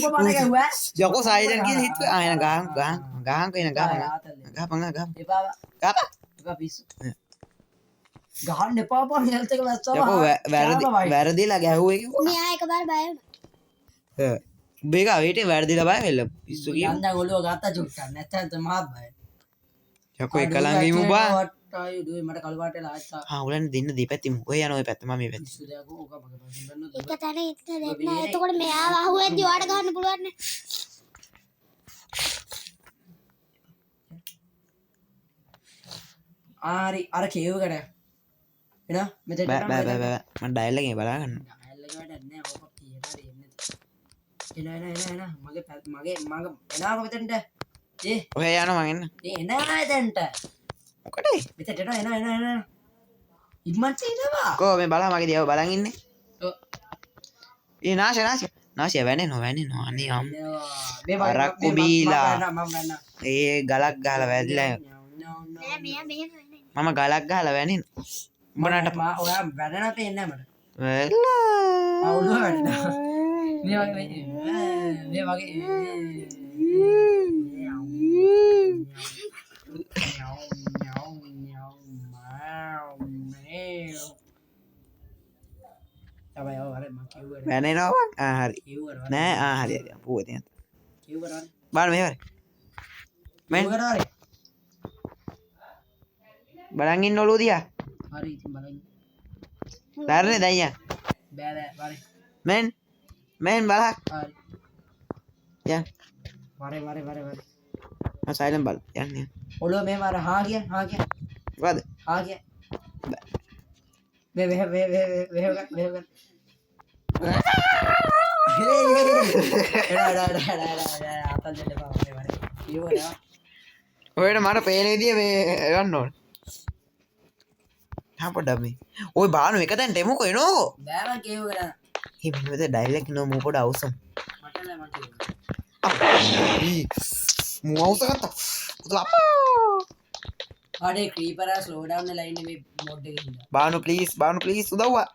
ඔබ මට ගැහුවා යකෝ සයිලන්ට් කියලා හිතුවේ ආයන ගහන් එන ගහපන් එපා ගහපන් එපා පිස්සු ගහන්න එපා බා හෙල්ත් එක වැස්සම යකෝ වැරදිලා ගැහුවේ කිව්වා මෙයා එකපාර බය වුණා උඹේක අවිට වැරදිලා බය වෙල්ල පිස්සු කියනවා යන්දා ඔළුව ගත්තා චුට්ටක් නැත්නම් තමා බය යකෝ එක ළඟ ඉමු බා ආයි දුවේ මට කළු පාටේ ලාච්චා උලන් දෙන්න දෙපැත්තෙම ඔය යන ඔය පැත්ත මම මේ පැත්ත පිස්සු දෙයක් ඕක මගේ පස්සෙන් ගන්න එක තැන ඉන්න දෙන්න එතකොට මෙයා වහුවෙද්දි ඔයාට ගන්න පුළුවන් නේ ආරි අර කේව කඩ එන මෙතෙන් බෑ මම ඩයල් එකේ බලා ගන්න ඇල්ලගේ වැඩ නෑ ඕක කියලා එන්නේ එන මගේ එනාක මෙතෙන්ට ඒ ඔය යනවා මං එන්න එනවා මෙතෙන්ට මොකටද මෙතෙන්ට එන ඉක්මනට එනවා කෝ මේ බලා මගේ දිහා බලන් ඉන්නේ ඔව් නාශය වැනෙනවා අනේ අම් මේ අරක්කු බීලා. මම ගන්න ඒ ගලක් ගහලා වැදිලා නෑ මෙයා මෙහෙම වෙන්නේ මම ගලක් ගහලා වැනින් උඹනට ඔයා වැඩන පේන්නේ මට වෙලා ඔළුව වැටෙනවා මේ වගේ තමයි ඔය අර මම කිව්වනේ වැනෙනවා හරි කිව්වනේ නෑ හරි අපුව තියෙන කිව්වනේ බලන්න මෙහෙම මෙන් කිව්වනේ බලන් ඉන්න ඔළුව දිහා. හරි ඉතින් බලන්න. දරනේ දැන් බෑ බෑ මෙන් බලක්. හරි. යන්. වරේ. මම සයිලන්ට් බල යන්නේ. ඔළුව මේ වර හා කිය. මොකද? හා කිය. වේ අතල් දෙන්න බා වරේ. ඊවලා. ඔයට මට පේන විදිය මේ ගන්න ඕන. පොඩ්ඩක් මේ. ඔය බානු එක දැන් ඩෙමෝ එනෝ. බෑ මං කේව කරා. මේ මෙතන ඩයලොග් නෝ මූ පොඩ අවසම්. මට නෑ මං කේව. මූ අවස ගත්තා. පුතලා. අනේ ක්‍රීපර් ආ ස්ලෝ ඩවුන් වෙලා ඉන්නේ මේ මොඩ් එකේ ඉඳලා. බානු ප්ලීස් උදව්වා.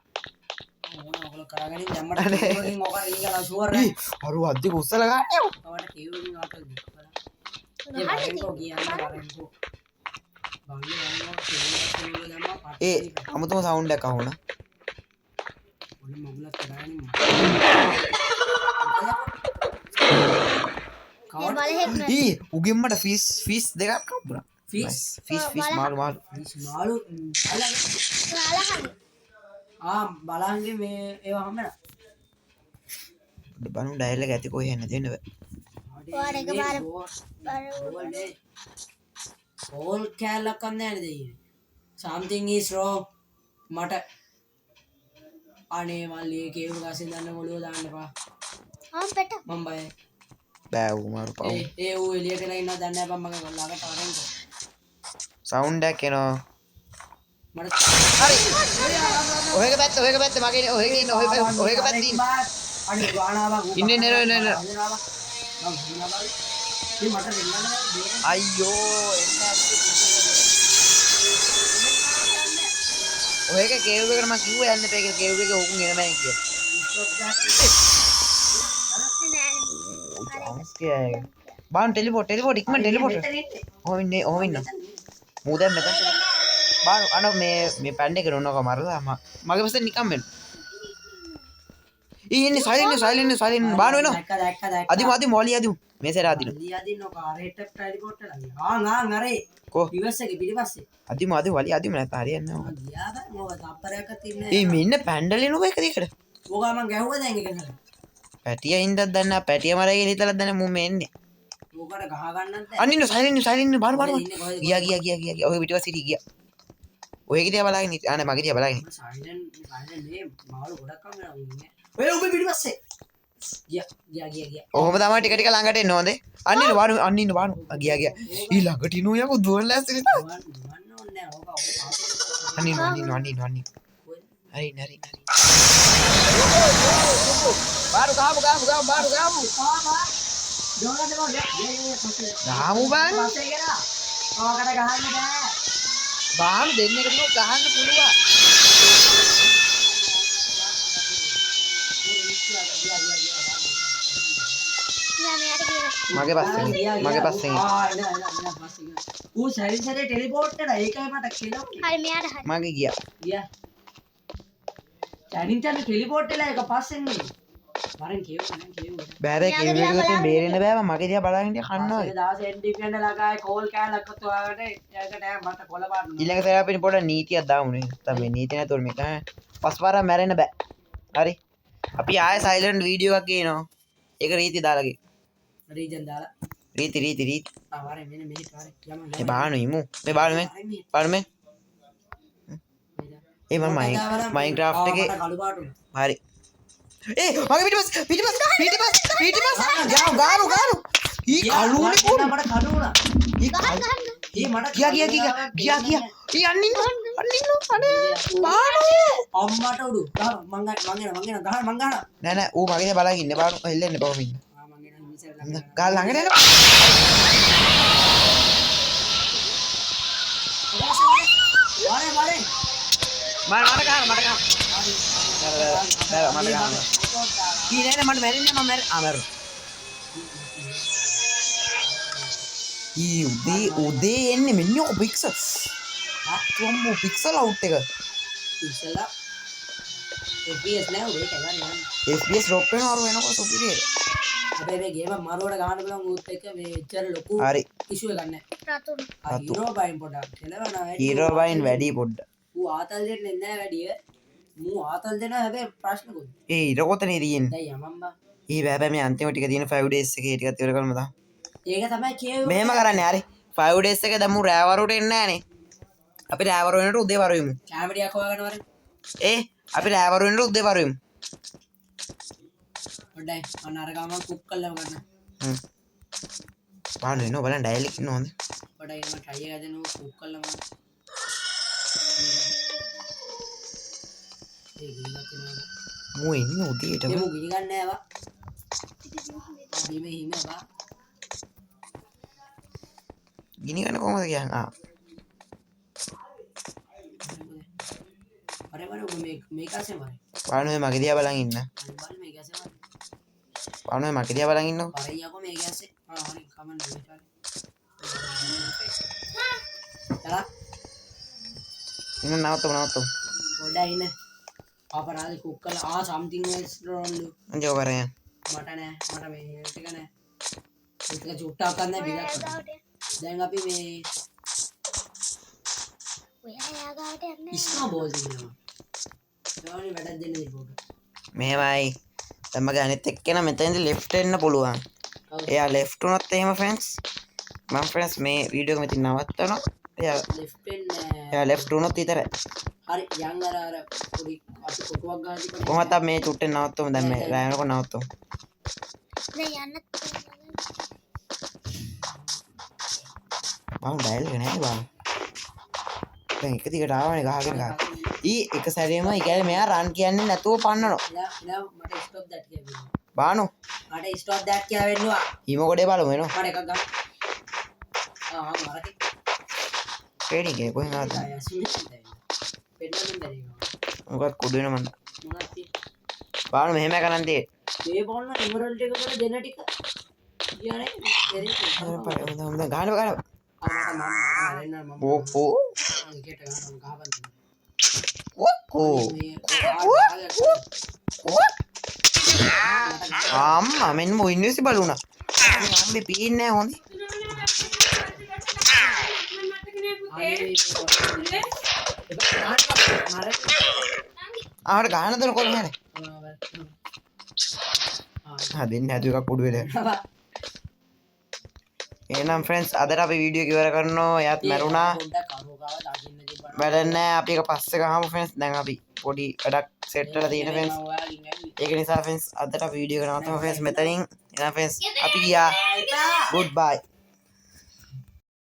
ඔයගොල්ලෝ කරගෙන දැම්මට කේවකින් ඔක රින්ගලා ෂුවර් නේ. අරු අද්දි කුස්සල ගන්නව. ඔයාලට කේවකින් ආතල් දෙන්න. ඒ වරෙන්කෝ කියන්නේ වරෙන්කෝ. ඒ අමුතුම සවුන්ඩ් එකක් අහුණා. ඔන්න මගුලක් කරගෙන ඊ උගෙම්මට ෆිස් දෙකක් කපුණා. ෆිස් මාළු මාළු බලහන්ගේ මේ ඒවා හම්බෙනා. බනු ඩයලොග් ඇති කොහෙ යන්න දෙන්න බෑ. ඕල් කෑල්ලක් කන්න නෑනේ දෙයියේ. something is wrong. මට අනේ මල්ලි කේව් ගාසෙන් දන්න මොළුව දාන්න එපා. පෙට මම බෑ ඌ මාරු පව්. ඒ ඌ එළියට ගිහින් ඉන්න දන්නේ නැහැ මම ළඟට ආරෙන්කෝ. සවුන්ඩ් එකක් එනවා. මට හරි. ඔයක පැත්ත මගේ ඔයක ඉන්න ඔයක පැත්ත ඉන්න. අනේ ගානාවක් ඉන්නේ නේ මම අයියෝ එන්න ඔයක කේව් එකට මම කිව්වා යන්න එපා කියලා කේව් එකේ ඕකුන් එන මෑ කියලා. බාන් ටෙලිපෝට් ඉක්මන් ටෙලිපෝට්. ඔහොම ඉන්න. මූ දැන් මෙතන. බාන් අන මේ පැන්ඩ් එක නෝනක මරලා මගේ පස්සේ නිකන් වෙන්න. ඉන්නේ සයිලන්ට් බාන වෙනවා. අදිමු මොලි අදිමු. මේ සැර අදිනු. අදින්නෝ කාරේට ටෙලිපෝට් එලා. අරේ. කො ඉවස් එකේ පිටිපස්සේ. අදිමු වලි අදිමු නැත්නම් හරියන්නේ නැහැ. ගියා බෑ මොකද තප්පරයක් තින්නේ. මේ ඉන්න පැන්ඩලිනු එක දිකට. ඕකා මං ගැහුවා දැන් එක නේද. පැටිය හින්දක් දන්න පැටිය මරයි කියලා හිතලා දැන මු මේ එන්නේ. ඕකට ගහ ගන්නත් අනින්න සයිලන්ට් බාන. ගියා. ඔය පිටිපස්සේ ගියා. ඔය කිදියා බලාගෙන ඉන්න. අනේ මගේ දිහා බලාගෙන. සයිලන්ට් නේ මාළු ගොඩක් කම් වෙනවා ඉන්නේ. ඔය උඹ පිටිපස්සේ. ගියා. ඔහොම තමයි ටික ළඟට එන්න ඕනේ. අනින්න බාන. ගියා. ඊ ළඟට ඉනු යකෝ දුවන ලෑස්ති නේ. දුවන්න ඕනේ නෑ. ඕක අනින්න. හරි. බාරු ගාමු. ගාමු බං. ඕකට ගහන්න බෑ. බාහම දෙන්නෙකුට ගහන්න පුළුවන්. මගේ පස්සෙන් ඌ සැරිසරේ ටෙලිපෝට් එකට ඒකයි මට කියලා. හරි මෙයාට හරි. මගේ ගියා. චැනින් ටෙලිපෝට් එලා එක පස්සෙන් නේ. වරෙන් කියව. බෑරේ කේවලකට බේරෙන්න බෑ මගේ දිහා බලාගෙන ඉන්න කන්නවා. ඒ දවස් එන්ඩිපෙන්ඩ් ලගායි කෝල් කෑල්ලක් ඔයාලට ඒකට මට කොළ පාන්න. ඊළඟ සැරේ අපි පොඩ නීතියක් දාමු නේ. නැත්තම් මේ නීතිය නැතුව මේක පස්පාරක් මැරෙන්න බෑ. හරි. අපි ආයෙ සයිලන්ට් වීඩියෝ එකක් ගේනවා. ඒක රීති දාලා ගේ. රීජන් දාලා. රීති. වරේ මෙන්න මෙහෙ වරේ. මේ බානු ඉමු. මේ බානු මේ. ඒ මම මයින්ක්‍රාෆ්ට් එකේ හරි. ඒ මගේ පිටිපස්ස ගානු ඊ කලුනේ කොහොමද මට කඩු වුණා. මට ගියා ඊ අන්නින්න අනේ බානු අම්මට උඩු මං ගහන නෑ ඌ මගේ දිහා බලාගෙන ඉන්න බානු හෙල්ලෙන්න කොහොම ඉන්න ගාල් ළඟට එන්න වරේ මට ගන්න ඊ නෑ මට මැරෙන්නේ මම මැරෙන්න ඊ උදේ එන්නේ මෙන්න ඔය පික්සල් අම්මෝ පික්සල් අවුට් එක ඉස්සලා FPS නෑ උඩ ඒක ගන්න FPS ඩ්‍රොප් වෙනවා අර වෙනකොට සුපිරියර් හැබැයි මේ ගේම මරුවට ගහන්න පුළුවන් ඌත් එක්ක මේ එච්චර ලොකු හරි ඉෂුව එකක් නැහැ. රතුරු. හීරෝ බයින් පොඩක් කෙලවනවා. හීරෝ වයින් වැඩි පොඩ්ඩ ඌ ආතල් දෙන්නේ නැහැ වැඩිය. මූ ආතල් දෙනවා හැබැයි ප්‍රශ්නකුත්. ඒ ඉර කොතනේ තියෙන්නේ දැන් යමම්බා. ඊ බෑ මේ අන්තිම ටික තියෙන 5 days එකේ ටිකක් ඉවර කරමු තා ඒක තමයි කියුවේ. මෙහෙම කරන්නේ හරි 5 days එක දැන් මු රෑවරුට එන්නේ නැහනේ අපි රෑවරු වෙනට උදේ වරු වෙමු කැමරියක් හොයාගන්න වරේ. අපි රෑවරු වෙනට උදේ වරු වෙමු පොඩ්ඩයි අන්න අර ගාම කුක් කරලා ගන්න. පාන වෙනව බලන්න ඩයල් එක ඉන්න හොඳ පොඩ්ඩයි මම try එක දෙනවා කුක් කරලා ගන්න. ඒ ගිනගත් නේද? මු එන්නේ උදේට ඒ මු ගිනි ගන්න නෑ වා. බීමේ හිම වා. ගිනි ගන්න කොහමද කියන්නේ අර ඔබ මේක අසේ වරේ. පානුවේ මගේ දිහා බලන් ඉන්න බල් මේක අසේ වරේ. පානුවේ මගේ දිහා බලන් ඉන්නකො පරියකෝ මේක අසේ. හරි කමන්න මේක. තලා ඉන්න නවත්තමු පොඩ්ඩයි ඉන්න. අපරාධ කුක් කරලා something else roll. අන්ජෝ කරේ මට නෑ මට මේ ටික නෑ. ඒක චුට්ටක් ගන්න බිගක්. දැන් අපි මේ ඔයා එයා ගාවට යන්නේ. Snow ball දිනවා. ඒවනේ වැඩක් දෙන්න ඉපොට. මේවයි දැන් මගේ අනිත් එක්කෙනා මෙතනදී left එන්න පුළුවන් එයා left වුණොත් එහෙම friends මම friends මේ වීඩියෝ එක මෙතන නවත්තනවා එයා left එන්න එයා left වුණොත් විතරයි හරි යන් අර පොඩි අපි කොටුවක් ගන්න ඉපොට. කොහොමද අපි මේ චුට්ටෙන් නවත්තමු දැන් මේ රෑ වෙනකොට නවත්තමු දැන් යන්න බං ඩයල් එක නැහැ බං දැන් එක දිගට ආවනේ ගහගෙන ඊ එක සැරේම ඒ කියන්නේ මෙයා රන් කියන්නේ නැතුව පන්නනවා එලා මට stop that කියවෙනවා. බානු මට stop that කියවෙනවා. හිම කොටේ බලමු එනවා මට එකක් ගන්න. මරකේ. ට්‍රේනින් එකේ කොහෙන් ආවද පෙන්නන්න බැරිනවා. මොකක් කුඩු වෙන මන්ද මොනවද තියෙන්නේ? බානු මෙහෙම කරන් තියේ මේ බෝල්න ඉමරල්ට් එක වල දෙන ටික කියන්නේ දෙරි හොඳ ගහන්න ඕකෝ අම්මා මෙන්න මොයින්විසි බලුණා අම්බේ පීන්නේ හොඳ ආවට ගහන දන කොල්ල හැනේ දෙන්න හැදුව එකක් කුඩු වෙලා එහෙනම් friends අදට අපි වීඩියෝ එක ඉවර කරනවා එයාත් මැරුණා වැඩක් නැහැ අපි එක පස්සේ ගහමු friends දැන් අපි පොඩි වැඩක් සෙට් කරලා තියෙන friends ඒක නිසා friends අදට අපි වීඩියෝ එක නවත්තමු friends මෙතනින් එහෙනම් friends අපි ගියා goodbye